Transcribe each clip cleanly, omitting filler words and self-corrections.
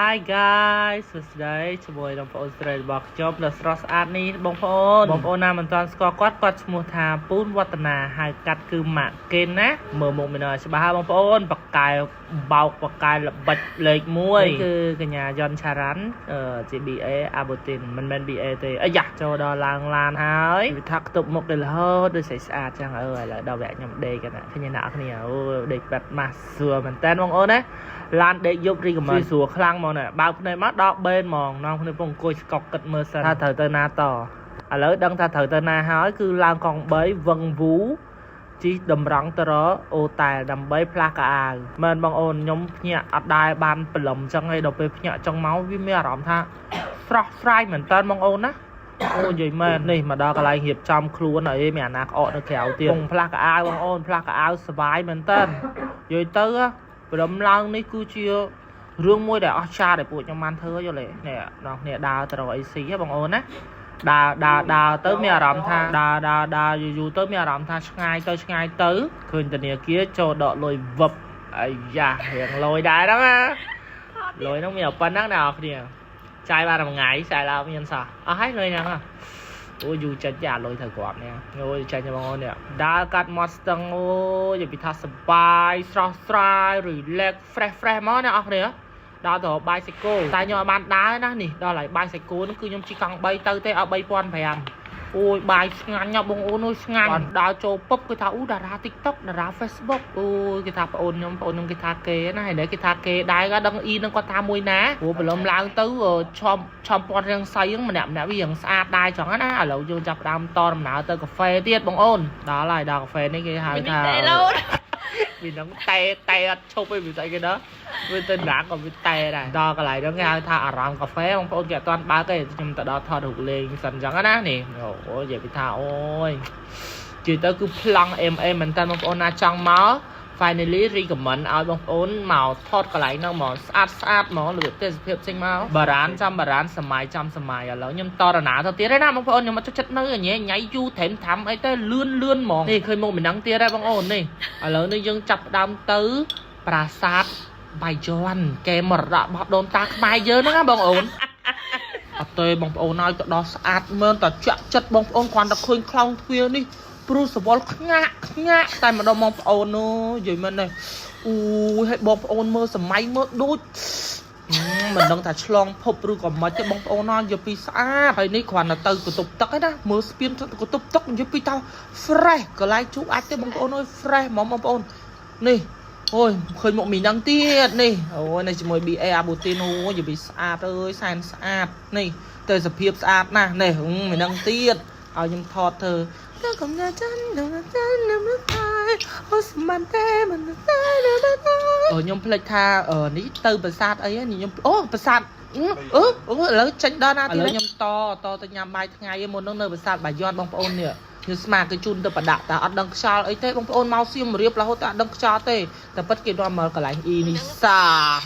Hi guys សួស្តីជាមួយបងប្អូនស្រីរបស់ខ្ញុំដ៏ស្រស់ស្អាតនេះបងប្អូនណាមិនទាន់ស្គាល់គាត់ឈ្មោះថាពូនវឌ្ឍនាហៅកាត់គឺម៉ាក់កេនណាមើលមុខមានច្បាស់ហើយបងប្អូនបកកែបោកបកកែល្បិចលេខ1គឺកញ្ញាយ៉នឆារ៉ាន់ជា BA អាបូទីនមិនមែន BA ទេអាយ៉ាចូលដល់ឡើងឡានហើយវាថាខ្ទប់មុខទៅរហូតដូចស្អាតចឹងឥឡូវដល់វគ្គខ្ញុំដេកណាឃើញអ្នកគ្នាអូដេកបាត់ម៉ាស់សួរមែនតើបងប្អូនណាឡានដេកយប់រីកមិនស្រួលខ្លាំងហ្មងណាបើកភ្នែកមកដកបេនហ្មងនងភ្នែកពងអង្គុយស្កុកគិតមើលសិនថាត្រូវទៅណាតឥឡូវដឹងថាត្រូវទៅណាហើយគឺឡើងកង់3វឹងវូជីតម្រង់ទៅរកអូតែលដើម្បីផ្លាស់កៅអៅមែនបងអូនខ្ញុំភ្ញាក់អត់ដែរបានព្រលឹមចឹងឯងដល់ពេលភ្ញាក់ចឹងមកវាមានអារម្មណ៍ថាស្រស់ស្រាយមែនតើបងអូនណាអូនិយាយមែននេះមកដល់កន្លែងរៀបចំខ្លួនអីមានអាណាក្អកនៅក្រៅទៀតផ្លាស់កៅអៅបងអូនផ្លាស់កៅអៅសុបាយមែនតើនិយាយទៅព្រមឡើងនេះគឺជារឿងមួយដែលអស្ចារ្យដែលពួកខ្ញុំបានធ្វើយល់ទេនេះដល់គ្នាដើរទៅរកអីស៊ីហ៎បងអូនណាដើរទៅមានអារម្មណ៍ថាដើរយូរទៅមានអារម្មណ៍ថាឆ្ងាយទៅឃើញធនាគារចូលដកលុយវឹបអាយ៉ារៀងលុយដែរហ្នឹងណាលុយហ្នឹងមានប៉ុណ្ណឹងអ្នកនរគ្នាចាយបានមួយថ្ងៃចាយឡើងមានសោះអស់ហើយលុយហ្នឹងអូយូចាច់យ៉ាលុយទៅគាត់នេះអូយចាច់បងអូននេះដើរកាត់មាត់ស្ទឹងអូយនិយាយថាសបាយស្រស់ស្រាយ relax fresh មកអ្នកនរគ្នាដើរទៅបាយសេកូតែខ្ញុំអត់បានដើរណានេះដល់ហើយបាយសេកូនោះគឺខ្ញុំជិះកង់3ទៅទេឲ្យ 3500 អូយបាយឆ្ងាញ់ណាស់បងអូនអូយឆ្ងាញ់ដើរចូលពុបគេថាអូតារា TikTok តារា Facebook អូយគេថាបងអូនខ្ញុំគេថាគេណាហើយគេថាគេដែរក៏ដឹងអ៊ីនឹងគាត់ថាមួយណាព្រោះប្រឡំឡើងទៅឆំពាត់រាងសៃហ្នឹងម្នាក់វារៀងស្អាតដែរចឹងណាឥឡូវយើងចាប់ដើមតដំណើរទៅកាហ្វេទៀតបងអូនដល់ហើយដល់កាហ្វេនេះគេហៅថាវានឹងតែអត់ឈប់ឯងវាស្អីគេណាវាទៅណាក៏វាតែដែរដល់កន្លែងហ្នឹងគេហៅថាអារម្មណ៍កាហ្វេបងប្អូនគេអត់ទាន់បើកទេខ្ញុំទៅដល់ថតរូបលេងសិនចឹងណានេះអូយនិយាយពីថាអូយជិះទៅគឺប្លង់ MA មែនតើបងប្អូនណាចង់មក finally recommend ឲ្យបងប្អូនមកថតកន្លែងហ្នឹងហ្មងស្អាតហ្មងរបៀបទេសភាពផ្សេងមកបារានចំបារានសម័យចំសម័យឥឡូវខ្ញុំតរណាទៅទៀតទេណាបងប្អូនខ្ញុំអត់ចិត្តនៅញ៉ៃយូត្រេមថាំអីទៅលឿនហ្មងនេះឃើញមុខមិនដឹងទៀតទេបងប្អូននេះឥឡូវនេះយើងចាប់ដើមទៅប្រាសាទបាយ័នកែមរតករបស់ដូនតាខ្មែរយើងហ្នឹងណាបងប្អូនអត់ទេបងប្អូនឲ្យទៅដល់ស្អាតមើលតែចាក់ចិត្តបងប្អូនគ្រាន់តែឃើញខ្លោងទ្វារនេះព្រោះសវល់ខ្ងាក់តែម្ដងបងប្អូននោះនិយាយមែនទេអូយឲ្យបងប្អូនមើលសម័យមើលដូចមិនដឹងថាឆ្លងភពឬក៏មិនទេបងប្អូនណានិយាយពីស្អាតហើយនេះគ្រាន់តែទៅកន្ទប់ទឹកឯណាមើលស្ពានកន្ទប់ទឹកនិយាយពីថា fresh កន្លែងជួបអាចទេបងប្អូនអើយ fresh ហ្មងបងប្អូននេះអូយឃើញមកមីហ្នឹងទៀតនេះអូយនៅជាមួយ BA អាបូទីនអូយនិយាយពីស្អាតអើយសែនស្អាតនេះទៅសភាពស្អាតណាស់នេះមីហ្នឹងទៀតឲ្យខ្ញុំថតធ្វើទៅកំណាចាន់នៅអូស្មានតែមិនតែខ្ញុំភ្លេចថានេះទៅប្រាសាទអីខ្ញុំអូប្រាសាទឥឡូវចេញដល់ណាទៀតខ្ញុំតទៅញ៉ាំបាយថ្ងៃមុនហ្នឹងនៅប្រាសាទបាយ័នបងប្អូននេះខ្ញុំស្មានគេជូនទៅប្រដាក់តែអត់ដឹងខ្យល់អីទេបងប្អូនមកសៀមរាបរហូតតែអត់ដឹងខ្យល់ទេតែពិតគេនាំមកកន្លែងអ៊ីនីសា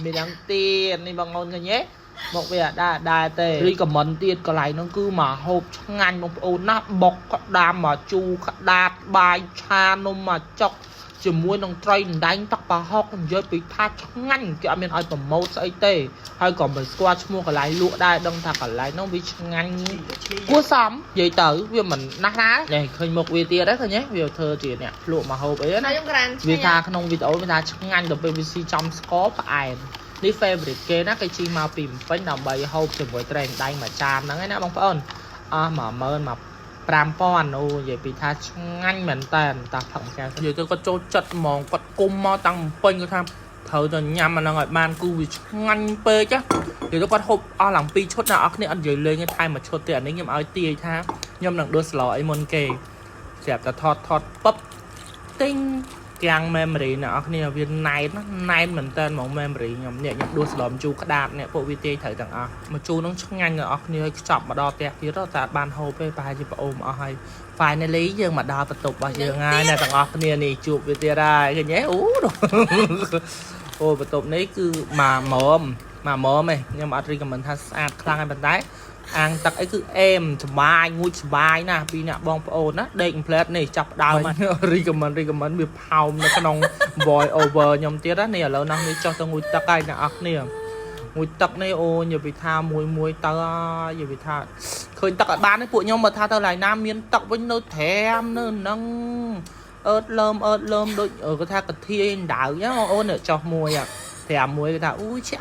មានយ៉ាងទៀតនេះបងប្អូនឃើញទេមកវាដែរទេរីកមិនទៀតកន្លែងហ្នឹងគឺមកហូបឆ្ងាញ់បងប្អូនណាបុកក្តាមមកជូរក្តាតបាយឆានំមកចុកជាមួយនឹងត្រីដណ្ដែងទឹកប្រហុកនិយាយពីថាឆ្ងាញ់គេអត់មានឲ្យប្រម៉ូទស្អីទេហើយក៏មិនស្គាល់ឈ្មោះកន្លែងលក់ដែរដឹងថាកន្លែងហ្នឹងវាឆ្ងាញ់គួរសមនិយាយទៅវាមិនណាស់ណានេះឃើញមុខវាទៀតហ្នឹងឃើញទេវាធ្វើជាអ្នកលក់មកហូបអីណាវាថាក្នុងវីដេអូវាថាឆ្ងាញ់ដល់ពេលវាស៊ីចំស្ករផ្អែមនេះ favorite គេណាគេជិះមកពីភ្នំពេញដើម្បីហូបជាមួយត្រីដណ្ដែងមួយចានហ្នឹងឯណាបងប្អូនអស់15000 5000អូនិយាយពីថាឆ្ងាញ់មែនតើតាផឹកមួយកែវនិយាយទៅគាត់ចូលចិត្តហ្មងគាត់គុំមកតាំងពេញគាត់ថាត្រូវទៅញ៉ាំអាហ្នឹងឲ្យបានគូវាឆ្ងាញ់ពេកនិយាយទៅគាត់ហូបអស់ឡើង2ឈុតណាអស់គ្នាអត់និយាយលេងទេថែមមួយឈុតទៀតអានេះខ្ញុំឲ្យទាយថាខ្ញុំនឹងដួសស្លោអីមុនគេស្រាប់តែថតពឹបទិញទាំង memory អ្នកនរគ្នាវាណែនមែនតើហ្មង memory ខ្ញុំដួសស្លោមជូរក្តាប់អ្នកពួកវាទាយត្រូវទាំងអស់មកជូរនឹងឆ្ងាញ់អ្នកនរគ្នាឲ្យខ្ចប់មកដល់ផ្ទះទៀតតែបានហូបទេប្រហែលជាប្អូនអស់ហើយ finally យើងមកដល់បន្ទប់របស់យើងហើយអ្នកទាំងអស់គ្នានេះជួបវាទៀតហើយឃើញទេអូបន្ទប់នេះគឺមកម៉មឯងខ្ញុំអត់ recommend ថាស្អាតខ្លាំងហើយប៉ុន្តែអាងទឹកអីគឺអេមសបាយងូចសបាយណាពីអ្នកបងប្អូនណាដេក complete នេះចាប់ដើម recommend វាផោមនៅក្នុង voice over ខ្ញុំទៀតណានេះឥឡូវនេះចុះទៅងូចទឹកហើយអ្នកអស់គ្នា មួយទឹកនេះអូនិយាយពីថាមួយទៅនិយាយពីថាឃើញទឹកឲ្យបាននេះពួកខ្ញុំមកថាទៅឡៃណាមានទឹកវិញនៅត្រាមនៅនឹងអឺតលើមដូចគាត់ថាកាធាយដៅណាបងអូនចោះមួយ5មួយគាត់ថាអូជា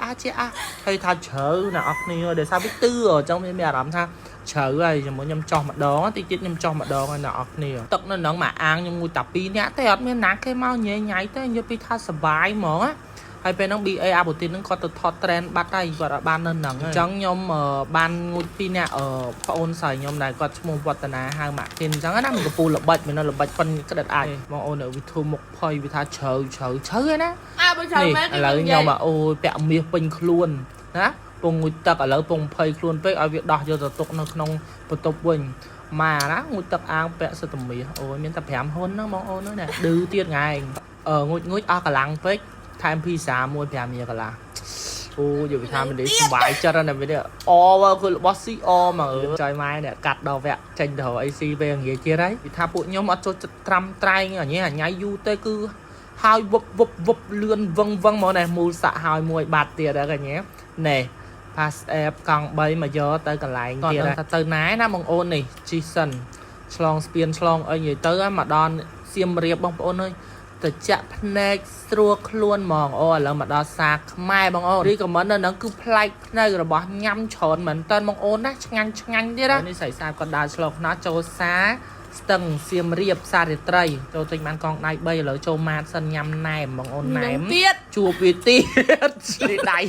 ហើយថាជ្រៅណាអស់គ្នាដែលសារវាទឿអញ្ចឹងមានអារម្មណ៍ថាជ្រៅហើយជាមួយខ្ញុំចោះម្ដងតិចខ្ញុំចោះម្ដងហើយណាអស់គ្នាទឹកនៅនឹងមកអាងខ្ញុំមួយតា2នាក់ទេអត់មានណាគេមកញ៉ៃទេនិយាយពីថាសុបាយហ្មងហើយពេលហ្នឹង BA អាបូទីនហ្នឹងគាត់ទៅថត trend បាត់ហើយគាត់អត់បាននៅហ្នឹងអញ្ចឹងខ្ញុំបានងូត2នាក់ប្អូនស្រីខ្ញុំដែលគាត់ឈ្មោះវឌ្ឍនាហៅម៉ាក់គិនអញ្ចឹងណាមានកំពូលល្បិចមានល្បិចប៉ុនក្តិតអាចបងអូននៅវិធុមុខភ័យវាថាជ្រៅហ្នឹងណាបើជ្រៅមែនឥឡូវខ្ញុំអូយពាក់មាសពេញខ្លួនណាពងងូតទឹកឥឡូវពងភ័យខ្លួនពេកឲ្យវាដោះយកទៅទុកនៅក្នុងបន្ទប់វិញម៉ាណាងូតទឹកអាងពាក់សិតមាសអូយមានតែ5ហ៊ុនហ្នឹងបងអូនហ្នឹងណាឌឺទៀតថ្ងៃងូតអស់កម្លាំងពេកថែមភីសាមួយ5មាសកន្លះអូយយកវាថាមិននេះសុបាយចិត្តណាស់វានេះគឺរបស់ CO មកចៃម៉ែនេះកាត់ដល់វគ្គចេញទៅ AC ពេលងាយទៀតហើយវាថាពួកខ្ញុំអត់ចូលចិត្តត្រាំត្រែងអញញ៉ៃយូរទេគឺហើយវឹបលឿនវឹងមកនេះមូលសាក់ហើយមួយបាត់ទៀតហើយកញ្ញាណែ pass app កង់3មកយកទៅកន្លែងទៀតថាទៅណែណាបងអូននេះជីសិនឆ្លងស្ពានឆ្លងអីនិយាយទៅមកដល់សៀមរាបបងប្អូនអើយទៅចាក់ភ្នែកស្រួលខ្លួនហ្មងអូឥឡូវមកដល់សាខ្មែរបងអូនរីខមមិននៅហ្នឹងគឺប្លែកភ្នែករបស់ញ៉ាំច្រើនមែនតើបងអូនណាឆ្ងាញ់ទៀតណានេះស្រីសាគាត់ដើរឆ្លងខ្នោចូលសាស្ទឹងសៀមរាបសារាត្រីចូលទិញបានកងដៃ3ឥឡូវចូលម៉ាតសិនញ៉ាំណែមបងអូនណែមទៀតជួបវាទៀតនេះដៃ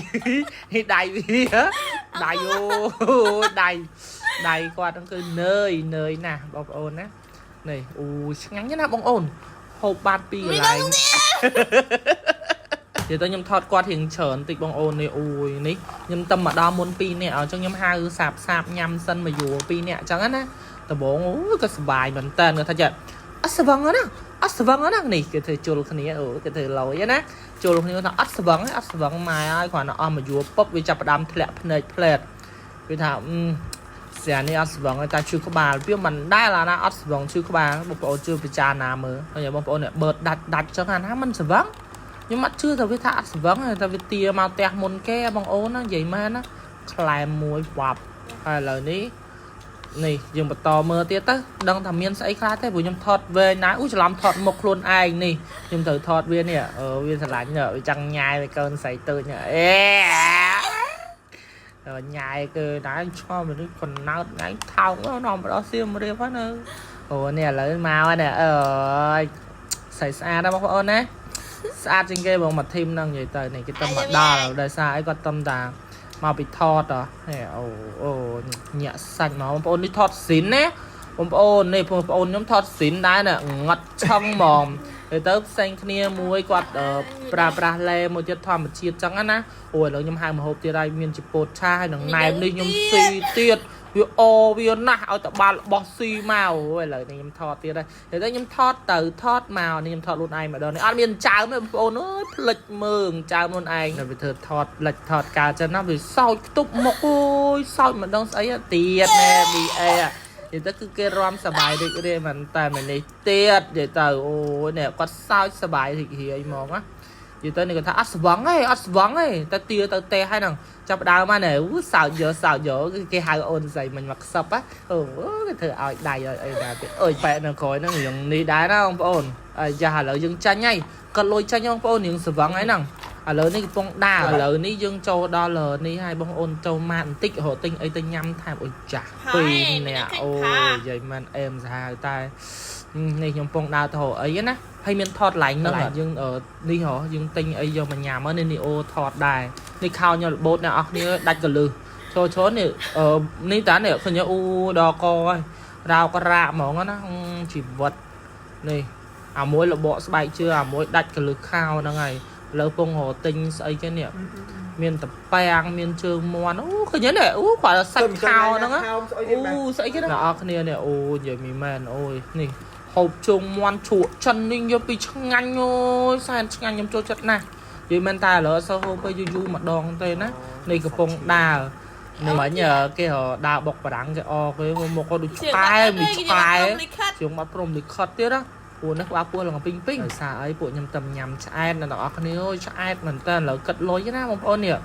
វាដៃអូដៃគាត់ហ្នឹងគឺនឿយណាស់បងប្អូនណានេះអូឆ្ងាញ់ណាស់បងអូនហូបបាន2កន្លែងនិយាយទៅខ្ញុំថតគាត់រៀងច្រើនតិចបងអូននេះអូយនេះខ្ញុំទៅមកដល់មុន2នាក់អញ្ចឹងខ្ញុំហៅសាបញ៉ាំសិនមកយួរ2នាក់អញ្ចឹងណាដំបងអូយក៏សុបាយមែនតើគាត់ថាចាអត់ស្វឹងណានេះគេធ្វើជុលគ្នាអូគេធ្វើលយណាជុលគ្នាថាអត់ស្វឹងម៉ែហើយគ្រាន់តែអស់មកយួរពុបវាចាប់ផ្ដើមធ្លាក់ភ្នែកផ្លែតវាថាស្រានេះអត់ស្វឹងតែឈឺក្បាលវាមិនដែលណាអត់ស្វឹងឈឺក្បាលបងប្អូនជួយពិចារណាមើលហើយបងប្អូនបឺតដាច់ចឹងណាមិនស្វឹងខ្ញុំអត់ជឿថាវាថាអត់ស្វឹងតែវាទាមកផ្ទះមុនគេបងអូនណានិយាយមែនណាខ្លែមមួយវាប់ហើយឥឡូវនេះយើងបន្តមើលទៀតទៅដឹងថាមានស្អីខ្លះទេព្រោះខ្ញុំថតវែងណាច្រឡំថតមុខខ្លួនឯងនេះខ្ញុំត្រូវថតវានេះវាស្រឡាញ់វាចង់ញ៉ាយវាកូនស្រីតូចញ៉ាយគឺដែរឆ្ងល់មនុស្សកណោតថ្ងៃថោកនាំមកដល់សៀមរាបហ្នឹងនៅអូនេះឥឡូវមកហ្នឹងអើយស្អាតណាបងប្អូនណាស្អាតជាងគេបងមកធីមហ្នឹងនិយាយទៅនេះគេទៅមកដល់ដោយសារអីគាត់តំតាមកពីថតនេះអូញាក់សាច់មកបងប្អូននេះថតស៊ីនណាបងប្អូននេះបងប្អូនខ្ញុំថតស៊ីនដែរណាងត់ឆឹងហ្មងទៅផ្សេងគ្នាមួយគាត់ប្រាស់លែមួយទៀតធម្មជាតិចឹងណាអូឥឡូវខ្ញុំហៅមហូបទៀតហើយមានជពោតឆាហើយនឹងណែមនេះខ្ញុំស៊ីទៀតវាណាស់ឲ្យតបាល់របស់ស៊ីមកអូឥឡូវនេះខ្ញុំថតទៀតហើយតែខ្ញុំថតទៅថតមកនេះខ្ញុំថតខ្លួនឯងម្ដងនេះអត់មានចើមទេបងប្អូនអើយផ្លិចមើងចើមខ្លួនឯងទៅវាធ្វើថតលិចថតកាលចឹងណាវាសោចខ្ទប់មុខអូយសោចម្ដងស្អីទៀតណែ BA និយាយទៅគឺគេរំសបាយរីករាយមែនតែម្នេះទៀតនិយាយទៅអូយនេះគាត់សើចសបាយរីករាយហ្មងណានិយាយទៅនេះគាត់ថាអត់ស្វឹងទេតែទាទៅទេហើយហ្នឹងចាប់ដើមមកណែសើចយកគឺគេហៅអូនស្រីមិញមកខ្សឹបអូគេធ្វើឲ្យដៃឲ្យអីដែរទៀតអើយប៉ែនៅក្រោយហ្នឹងរឿងនេះដែរណាបងប្អូនចាស់ឥឡូវយើងចាញ់ហើយគាត់លុយចាញ់បងប្អូនរឿងស្វឹងហើយហ្នឹងឥឡូវនេះកំពុងដើរឥឡូវនេះយើងចូលដល់នេះហើយបងប្អូនចូលម៉ាតបន្តិចរហូតទិញអីទៅញ៉ាំថែមអុយចាស់2នាក់អូនិយាយមែនអេមសាហាវតែនេះខ្ញុំកំពុងដើរទៅអីណាហើយមានថតឡើងហ្នឹងយើងនេះហ៎យើងទិញអីយកមកញ៉ាំនេះអូថតដែរនេះខោញ៉ាំរបូតអ្នកអស់គ្នាដាច់កលឹះចូលនេះនេះតានេះឃើញអូដល់កហើយរោក៏រាក់ហ្មងណាជីវិតនេះអាមួយលបកស្បែកជើអាមួយដាច់កលឹះខោហ្នឹងហើយលើពងរទិញស្អីគេនេះមានតប៉ាំងមានជើងមាន់អូឃើញនេះអូគាត់សាច់ខោហ្នឹងអូស្អីគេអ្នកអស់គ្នានេះអូនិយាយមីមែនអូយនេះហូបជើងមាន់ជ្រក់ចិននេះយកពីឆ្ងាញ់អូយសែនឆ្ងាញ់ខ្ញុំចូលចិត្តណាស់និយាយមែនតែឥឡូវអត់សូវហូបទៅយូរម្ដងទេណានេះកំពុងដើរនេះមិញគេដើរបុកបារាំងគេគេមកគាត់ដូចឆ្កែមួយឆ្កែជាងបាត់ព្រំលិខិតទៀតណាពួកនេះក្បាលពោះឡើងពីងដោយសារអីពួកខ្ញុំតែញ៉ាំឆ្អែតអ្នកទាំងអស់គ្នាអូយឆ្អែតមែនតើឥឡូវគិតលុយណាបងប្អូននេះ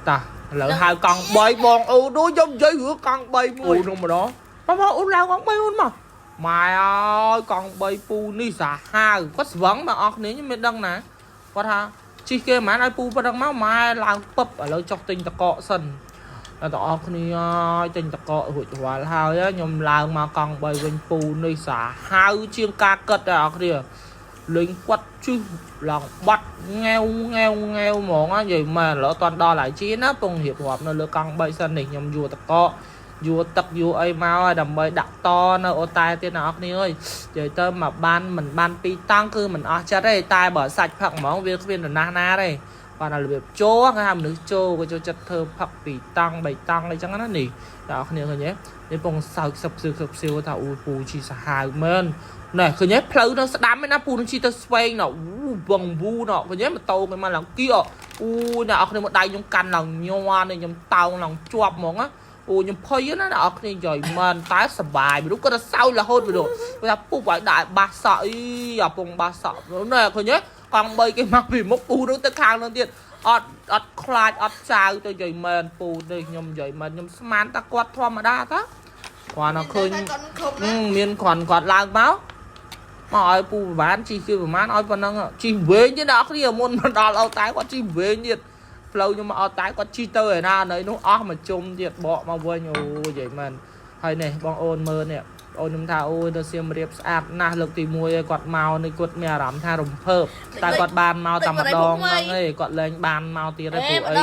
ta lỡ hai con bay bòn đối giống dây hứa con bay mùi luôn mà đó mà lao con bay luôn mà mày ơi con bay pu ni xả hai có vấn mà nếu như mình đăng nè có tha chi kê mà ai pu bắt đăng máu mai lao bắp ở lỡ chọc tinh ta cọ sân là tao ni tinh ta cọ hụt hòa lao á nhom lao mà con bay bên pu ni xả hai chiên ca cật à kìa lính quất chứ lòng bắt nghèo món á vậy mà lỡ toàn đo lại chiến á cùng hiệp hợp nó lỡ con bay sân này nhom vua ta cọ vua tập vua ấy mau đầm bay đặt to nó ô tai tiên nào đi ơi vậy tơ mà mình ban pi tăng cứ mình ở chết đây tai bỏ sạch phẳng món việc viên là na đây và là việc chô cái hàm nước chô cái cho chất thơ phẳng pi tăng bày tăng đây chẳng nó nỉ đó không rồi nhé để bông sạc sập siêu thảo phù chỉ xả hài men này cứ nhé pleu nó sẽ đám mấy nắp phù nó chỉ tơ xoay nó vòng vu nó cứ nhé mà tàu cái mà lòng kia nào không một đầy nhung canh lòng nhoa này nhung tàu lòng chuột món á nhưng phơi nó đọc thì rồi mình tái sờ bài lúc có sau là hôn rồi bây giờ phụ phải đại ba sợi à vùng ba sợi nó này thôi nhé còn bây cái mặt vì mốc pu nó tới khang lên tiền ọt khai ọt sao tôi rồi mình pu đây nhom rồi mình nhom man ta quạt thoa mà đa ta còn nó khơi miên còn lang báo hỏi pu bán chi kêu bán nói còn năng chi về như đó cái môn mà đào lâu tái có chi về nhiệt lâu nhưng mà ở tái có chi tơ ở na đấy nó mà chung diệt bọ mà vui nhiều vậy mà hay này bong ôn mơ nè ôn chúng ta ôi tôi xem riệp sạch na lực thì mua quạt màu này quạt mè rắm tha rồng phơ tại quạt bàn màu tầm đòn ấy quạt lên bàn màu tiền đấy phụ ấy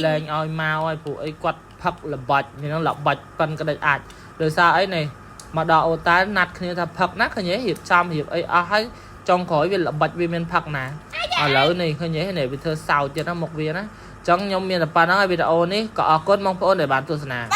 lên oi màu ấy phụ ấy quạt phật là bạch thì nó là bạch cần cái đấy ạch rồi sao ấy này mà đào tái nát khi ta phật nát khi nhớ hiệp trăm hiệp ấy hay trong khỏi vì là bạch vì mình phật nè lỡ này khi nhớ này vì thơ sao cho nó một viên á chẳng nhóm miền là pa nó video này có cốt mong phone để bán tôi nè